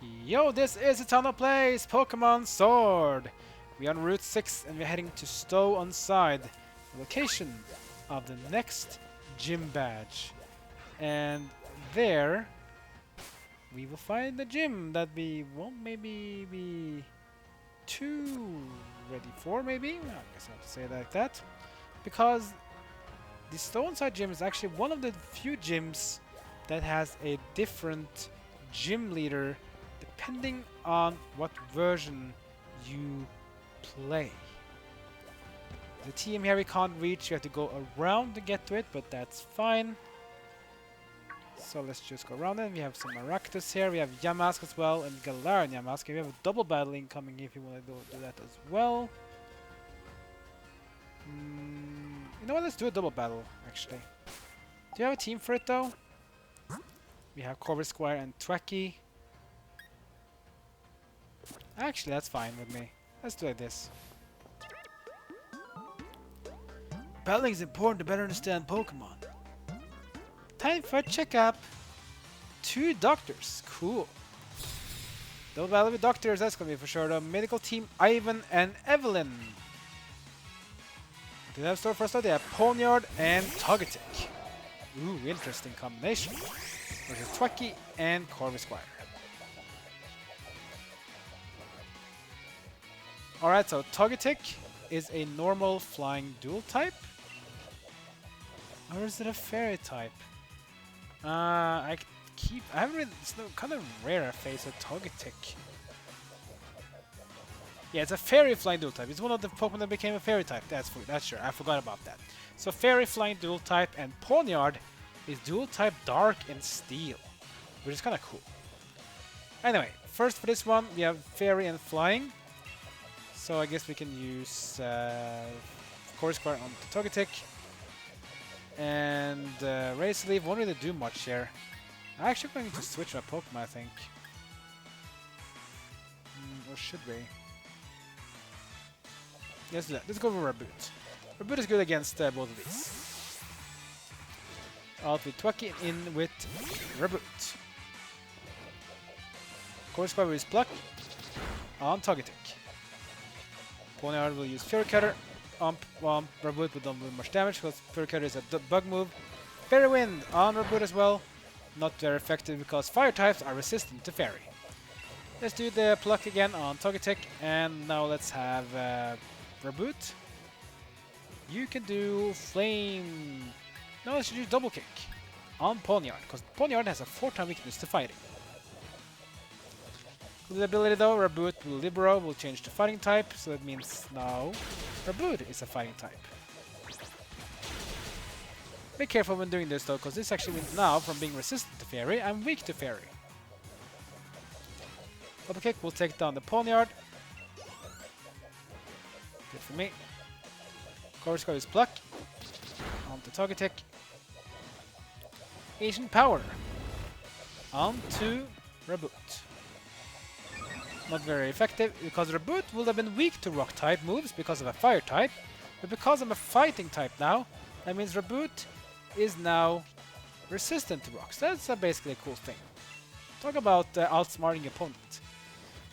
Yo, this is Eternal Plays Pokemon Sword. We are on Route 6 and we're heading to Stow-on-Side, the location of the next gym badge. And there we will find the gym that we won't maybe be too ready for, maybe? Well, I guess I have to say it like that. Because the Stow-on-Side gym is actually one of the few gyms that has a different gym leader depending on what version you play. The team here we can't reach, you have to go around to get to it, but that's fine. So let's just go around it. We have some Maractus here, we have Yamask as well, and Galarian Yamask. We have a double battle incoming if you want to do that as well. You know what, let's do a double battle, actually. Do you have a team for it though? We have Corvus Squire and Twacky. Actually, that's fine with me. Let's do it like this. Battling is important to better understand Pokemon. Time for a checkup. 2 doctors. Cool. Double battle with doctors, that's gonna be for sure. The medical team, Ivan and Evelyn. Do they have store for us? They have Ponyard and Togetic. Ooh, interesting combination. Versus Twacky and Corvus Squire. Alright, so Togetic is a normal flying dual type. Or is it a fairy type? I haven't really, it's kind of rare I face a Togetic. Yeah, it's a fairy flying dual type. It's one of the Pokemon that became a fairy type. That's sure. I forgot about that. So fairy flying dual type, and Ponyard is dual type dark and steel, which is kind of cool. Anyway, first for this one, we have fairy and flying. So I guess we can use Corvus Squire on the Togetic. And Razor Leaf won't really do much here. I'm actually going to switch my Pokemon, I think. Or should we? Let's do that. Let's go with Raboot. Raboot is good against both of these. Out with Twacky, in with Raboot. Corvus Squire with his Pluck on Togetic. Ponyard will use Fury Cutter. Raboot will don't do much damage because Fury Cutter is a bug move. Fairy Wind on Raboot as well. Not very effective because fire types are resistant to Fairy. Let's do the Pluck again on Togetic, and now let's have Raboot. You can do Flame. No, let's do Double Kick on Ponyard because Ponyard has a 4-time weakness to fighting. With the ability though, Raboot will Libero, will change to fighting type, so that means now Raboot is a fighting type. Be careful when doing this though, because this actually means now from being resistant to Fairy, I'm weak to Fairy. Double Kick will take down the Ponyard. Good for me. Corvus Squire is Pluck. On to Togetic. Ancient Power. On to Raboot. Not very effective, because Raboot would have been weak to rock type moves because of a fire type, but because I'm a fighting type now, that means Raboot is now resistant to rocks. That's basically a cool thing. Talk about outsmarting your opponent.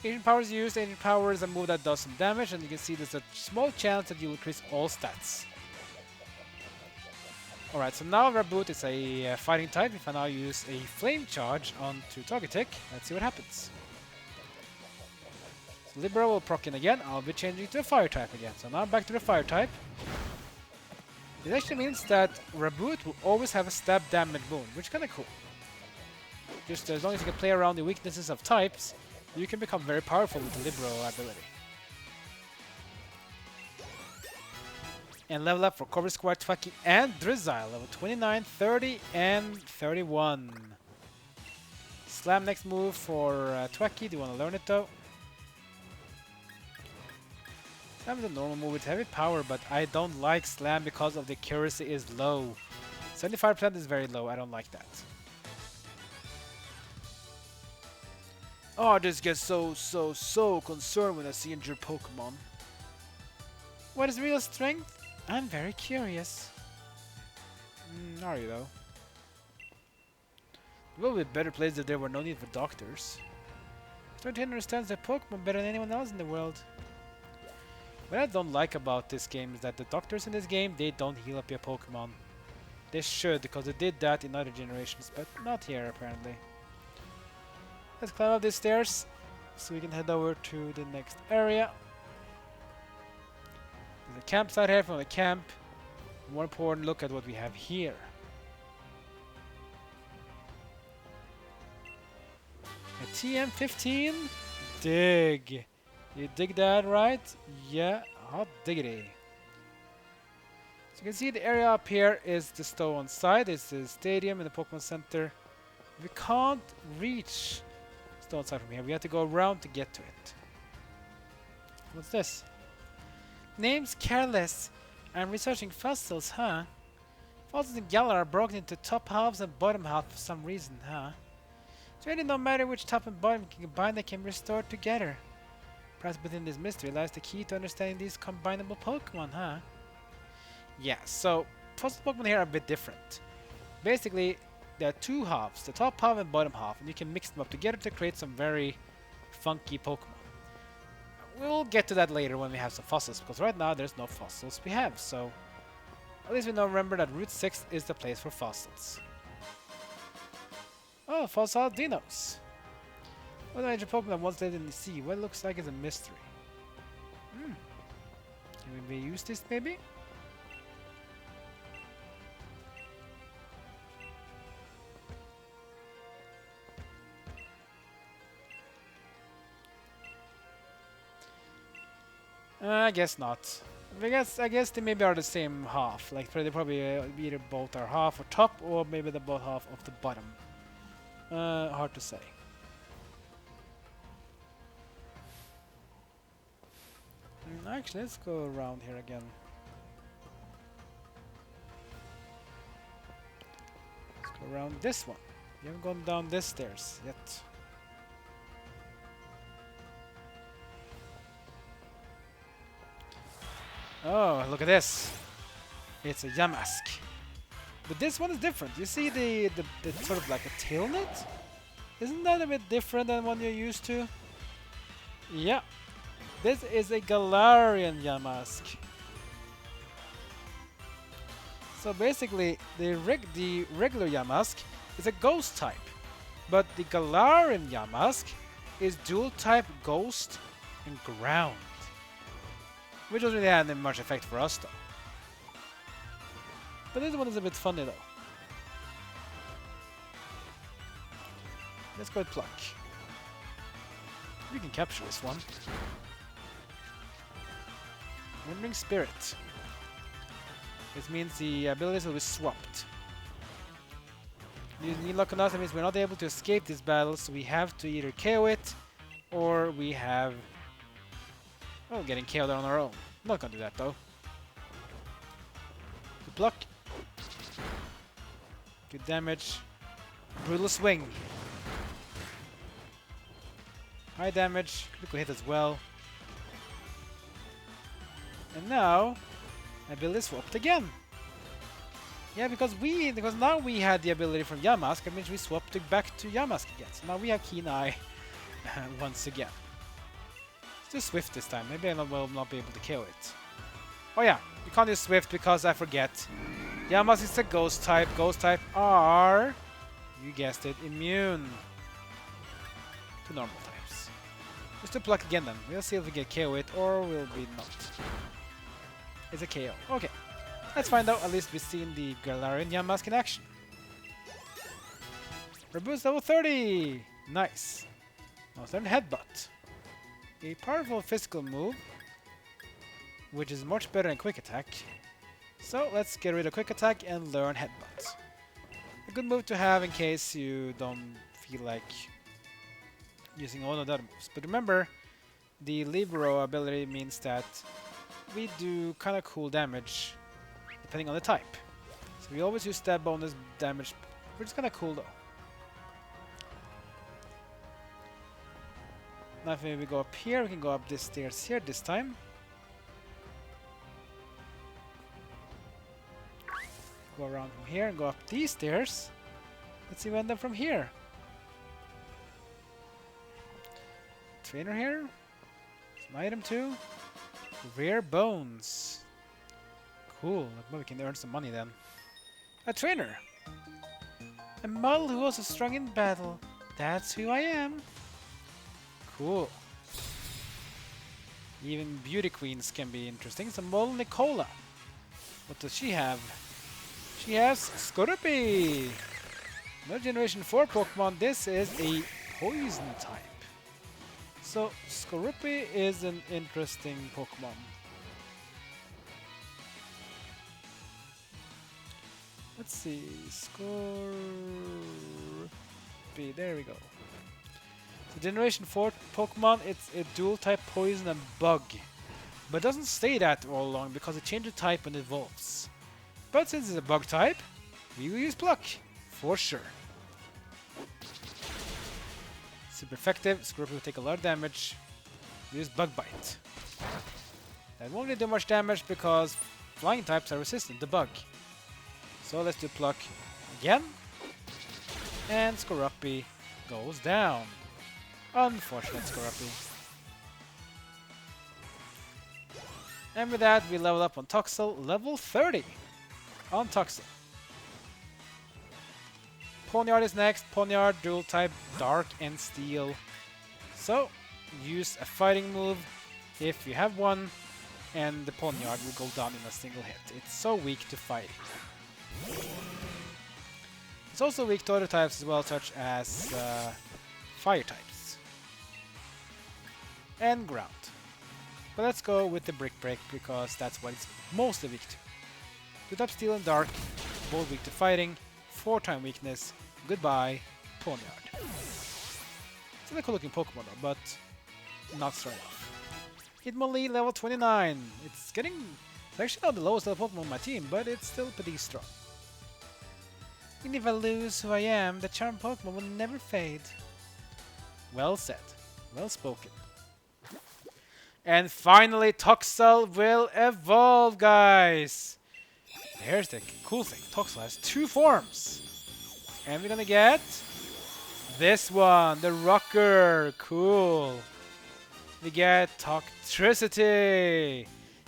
Ancient Power is used. Ancient Power is a move that does some damage, and you can see there's a small chance that you will increase all stats. Alright, so now Raboot is a fighting type. If I now use a Flame Charge onto Togetic, let's see what happens. Libero will proc in again. I'll be changing to a fire type again. So now I'm back to the fire type. It actually means that Raboot will always have a stab damage wound, which is kind of cool. Just as long as you can play around the weaknesses of types, you can become very powerful with the Libero ability. And level up for Corvus Squire, Twacky, and Drizzile. Level 29, 30, and 31. Slam next move for Twacky. Do you want to learn it though? Slam is a normal move with heavy power, but I don't like Slam because of the accuracy is low. 75% is very low, I don't like that. Oh, I just get so concerned when I see injured Pokemon. What is real strength? I'm very curious. Are you though? It would be a better place if there were no need for doctors. Starting to understand the Pokemon better than anyone else in the world. What I don't like about this game is that the doctors in this game, they don't heal up your Pokemon. They should, because they did that in other generations, but not here apparently. Let's climb up these stairs so we can head over to the next area. There's a campsite here from the camp. More important, look at what we have here. A TM15? Dig. You dig that, right? Yeah, hot diggity. So you can see the area up here is the Stow-on-Side. It's the stadium and the Pokemon Center. We can't reach Stow-on-Side from here. We have to go around to get to it. What's this? Name's Careless. I'm researching fossils, huh? Fossils in Galar are broken into top halves and bottom half for some reason, huh? It's really no matter which top and bottom can combine, they can be restored together. Perhaps within this mystery lies the key to understanding these combinable Pokemon, huh? Yeah, so fossil Pokemon here are a bit different. Basically, there are two halves, the top half and bottom half, and you can mix them up together to create some very funky Pokemon. We'll get to that later when we have some fossils, because right now there's no fossils we have, so at least we now remember that Route 6 is the place for fossils. Oh, fossil dinos. What major Pokemon once lived in the sea? What looks like is a mystery. Can we use this maybe? I guess not. I guess they maybe are the same half. Like they probably either both are half or top, or maybe the both half of the bottom. Hard to say. Actually, let's go around here again. Let's go around this one. We haven't gone down this stairs yet. Oh, look at this. It's a Yamask. But this one is different. You see the sort of like a tailnet? Isn't that a bit different than what you're used to? Yeah. This is a Galarian Yamask. So basically, the regular Yamask is a ghost type. But the Galarian Yamask is dual type ghost and ground. Which doesn't really have much effect for us though. But this one is a bit funny though. Let's go with Pluck. We can capture this one. Wandering Spirit. This means the abilities will be swapped. Using Luck on us, that means we're not able to escape this battle, so we have to either KO it, or we have... oh, getting KO'd on our own. I'm not gonna do that though. Good Pluck. Good damage. Brutal Swing. High damage, critical hit as well. And now, ability swapped again. Yeah, because now we had the ability from Yamask, that means we swapped it back to Yamask again. So now we have Keen Eye once again. Let's do Swift this time. Maybe I will not be able to kill it. Oh yeah, you can't use Swift because I forget. Yamask is a Ghost type. Ghost type are, you guessed it, immune to normal types. Just to Pluck again then. We'll see if we get KO it or will we not. It's a KO. Okay. Let's find out. At least we've seen the Galarian Yamask in action. Reboost level 30! Nice. Now learn Headbutt. A powerful physical move, which is much better than Quick Attack. So let's get rid of Quick Attack and learn Headbutt. A good move to have in case you don't feel like using all of the other moves. But remember, the Libero ability means that we do kind of cool damage depending on the type. So we always use stab bonus damage, which is kind of cool though. Now if we go up here, we can go up these stairs here this time. Go around from here and go up these stairs. Let's see when they're from here. trainer here. It's an item too. Rare bones. Cool. Maybe we can earn some money then. A trainer. A model who was strong in battle. That's who I am. Cool. Even beauty queens can be interesting. So model Nicola. What does she have? She has Scorpy. Another Generation 4 Pokemon. This is a poison type. So Scorpy is an interesting Pokemon. Let's see. Scorpy. There we go. So Generation 4 Pokemon, it's a dual type poison and bug. But it doesn't stay that all long because it changes type when it evolves. But since it's a bug type, we will use Pluck. For sure. Super effective. Scorpio will take a lot of damage. Use Bug Bite. That won't really do much damage because flying types are resistant to bug. So let's do Pluck again. And Scorpio goes down. Unfortunate Scorpio. And with that, we level up on Toxel, level 30 on Toxel. Ponyard is next. Ponyard, dual type, dark and steel. So, use a fighting move if you have one, and the Ponyard will go down in a single hit. It's so weak to fighting. It's also weak to other types as well, such as fire types and ground. But let's go with the Brick Break because that's what it's mostly weak to. 2-type steel and dark, both weak to fighting. 4-time weakness. Goodbye, Ponyard. It's a cool looking Pokemon though, but not strong enough. Hitmonlee level 29. It's actually not the lowest level Pokemon on my team, but it's still pretty strong. Even if I lose who I am, the charm Pokemon will never fade. Well said. Well spoken. And finally, Toxel will evolve, guys! Here's the cool thing. Toxel has 2 forms. And we're gonna get this one, the Rocker. Cool. We get Toxtricity.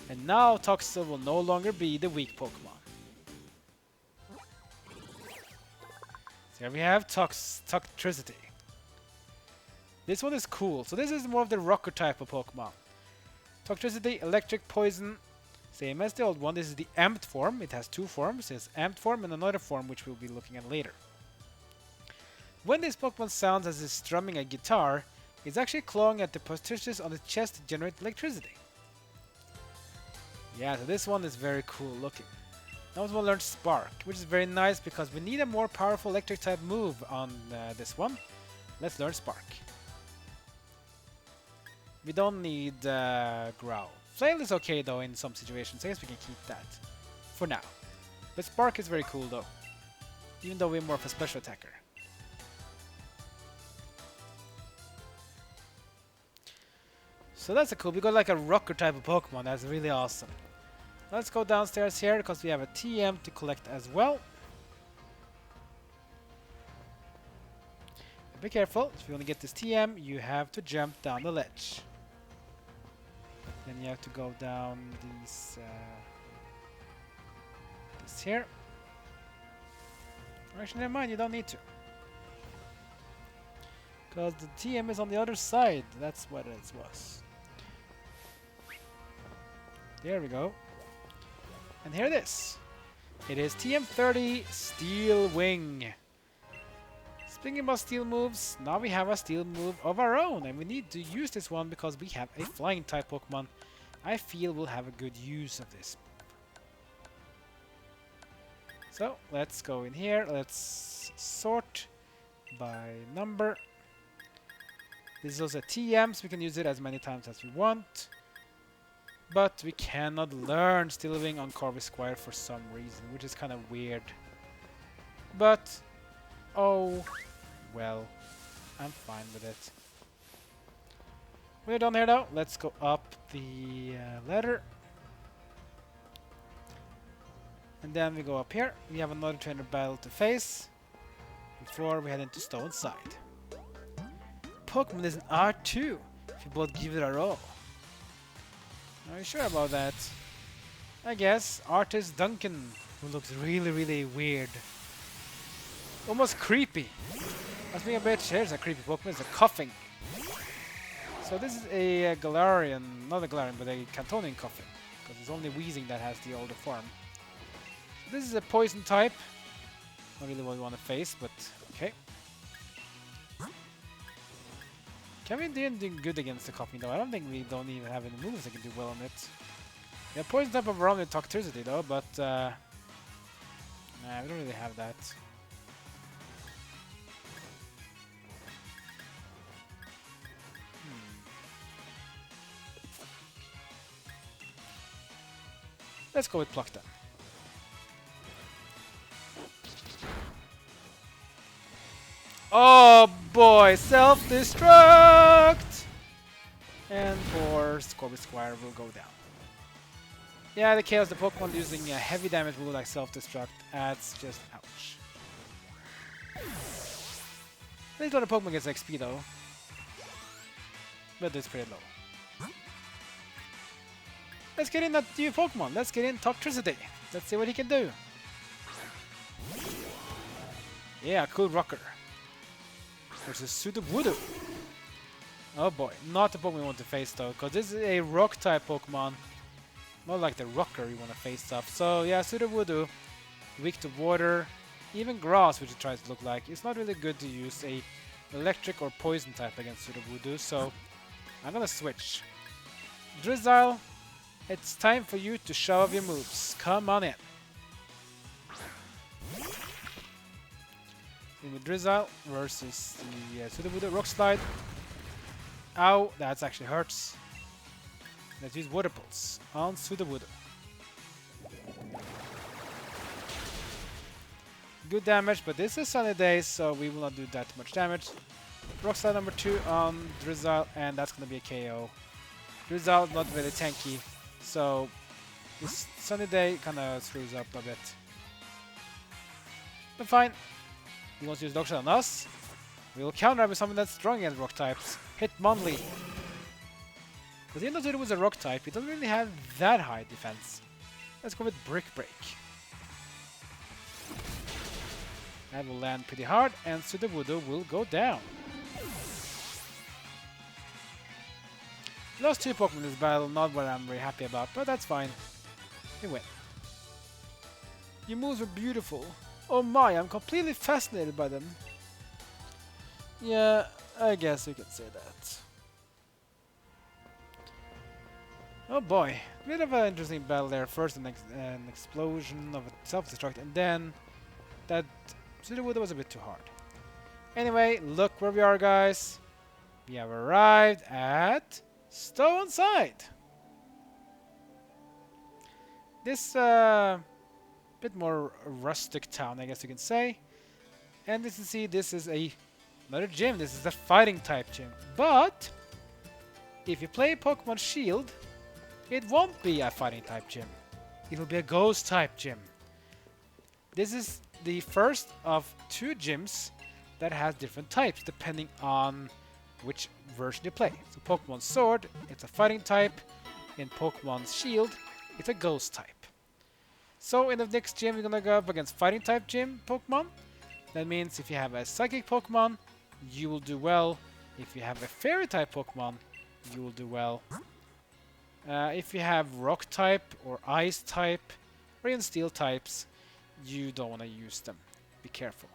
And now Toxel will no longer be the weak Pokemon. So here we have Toxtricity. This one is cool. So this is more of the Rocker type of Pokemon. Toxtricity, Electric, Poison. Same as the old one. This is the amped form. It has 2 forms. It's amped form and another form which we'll be looking at later. When this Pokemon sounds as if strumming a guitar, it's actually clawing at the cartridges on its chest to generate electricity. Yeah, so this one is very cool looking. Now we'll learn Spark, which is very nice because we need a more powerful electric type move on this one. Let's learn Spark. We don't need Growl. Flail is okay though in some situations. I guess we can keep that for now. But Spark is very cool though, even though we're more of a special attacker. So that's a cool. We got like a Rocker type of Pokemon. That's really awesome. Let's go downstairs here because we have a TM to collect as well. Be careful. If you want to get this TM, you have to jump down the ledge. Then you have to go down these this here. Actually, never mind. You don't need to, because the TM is on the other side. That's what it was. There we go. And here it is. It is TM30 Steel Wing. Speaking about steel moves, now we have a steel move of our own, and we need to use this one because we have a flying type Pokemon. I feel we'll have a good use of this. So let's go in here. Let's sort by number. This is also a TM, so we can use it as many times as we want. But we cannot learn Steel Wing on Corvisquire for some reason, which is kind of weird. But oh well, I'm fine with it. We're done here though. Let's go up the ladder. And then we go up here. We have another trainer battle to face before we head into Stow-on-Side. Pokemon is an R2. if you both give it a roll. Are you sure about that? I guess Artist Duncan, who looks really, really weird. Almost creepy. I was being a bitch. Here's a creepy Pokemon. It's a coughing. So this is a Galarian, not a Galarian, but a Cantonian coughing. Because it's only Wheezing that has the older form. This is a poison type. Not really what we want to face, but okay. Can we do good against the coughing though? I don't think we don't even have any moves that can do well on it. Yeah, poison type of around with toxicity though, but nah, we don't really have that. Let's go with Pluck then. Oh boy, self-destruct! And poor Scorby Squire will go down. Yeah, the Chaos, the Pokemon using a heavy damage move like self-destruct adds just ouch. At least other Pokemon gets XP though. But it's pretty low. Let's get in that new Pokemon. Let's get in Toxtricity. Let's see what he can do. Yeah, cool rocker. Versus Sudowoodo. Oh boy, not the Pokemon we want to face though, because this is a rock type Pokemon. Not like the rocker you want to face up. So yeah, Sudowoodo, weak to water, even grass, which it tries to look like. It's not really good to use a electric or poison type against Sudowoodo, so I'm gonna switch. Drizzile, it's time for you to show off your moves. Come on in. With Drizzile versus the Sudowoodo Rock Slide. Ow, that actually hurts. Let's use Water Pulse on Sudowoodo. Good damage, but this is sunny day, so we will not do that much damage. Rock Slide number 2 on Drizzile, and that's gonna be a KO. Drizzile not very tanky, so this sunny day kinda screws up a bit. But fine. He wants to use Dog Shot on us. We will counter with something that's strong against rock types. Hitmonlee. Because even though it was a rock type, it doesn't really have that high defense. Let's go with Brick Break. That will land pretty hard, and Sudowoodo will go down. Lost 2 Pokemon in this battle, not what I'm very happy about, but that's fine. We win. Your moves were beautiful. Oh my, I'm completely fascinated by them. Yeah, I guess you could say that. Oh boy, bit of an interesting battle there. First an explosion of a self-destruct, and then that Sudowoodo was a bit too hard. Anyway, look where we are, guys. We have arrived at Stow-on-Side. This bit more rustic town, I guess you can say. And as you see, this is another gym. This is a fighting type gym. But if you play Pokemon Shield, it won't be a fighting type gym. It will be a ghost type gym. This is the first of 2 gyms that has different types depending on which version you play. So Pokemon Sword, it's a fighting type. In Pokemon Shield, it's a ghost type. So in the next gym, we're gonna go up against fighting type gym Pokemon. That means if you have a psychic Pokemon, you will do well. If you have a fairy type Pokemon, you will do well. If you have rock type or ice type or even steel types, you don't want to use them. Be careful.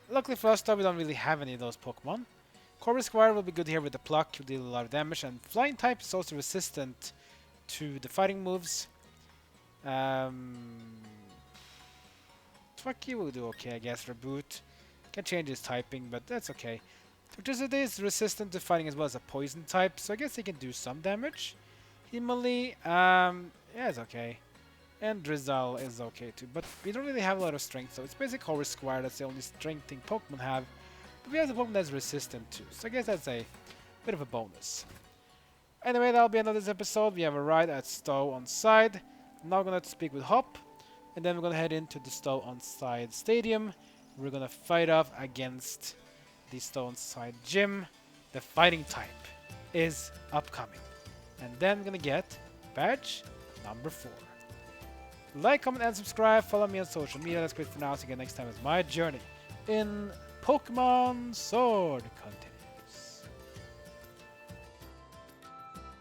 Luckily for us though, we don't really have any of those Pokemon. Corby Squire will be good here with the Pluck, he'll deal a lot of damage, and Flying type is also resistant to the fighting moves. Twaki will do okay, I guess. Reboot can change his typing, but that's okay. Toxtricity is resistant to fighting as well as a poison type, so I guess he can do some damage. Hitmonlee, yeah, it's okay. And Drizzile is okay too, but we don't really have a lot of strength, so it's basically Corby Squire, that's the only strength thing Pokemon have. But we have the Pokemon that's resistant too, so I guess that's a bit of a bonus. Anyway, that'll be another episode. We have arrived at Stow-on-Side. Now we're going to speak with Hop, and then we're going to head into the Stow-on-Side Stadium. We're going to fight off against the Stow-on-Side gym, the fighting type is upcoming. And then I'm gonna get badge number 4. Like, comment, and subscribe. Follow me on social media. That's great for now. See you again next time as my journey in Pokemon Sword continues.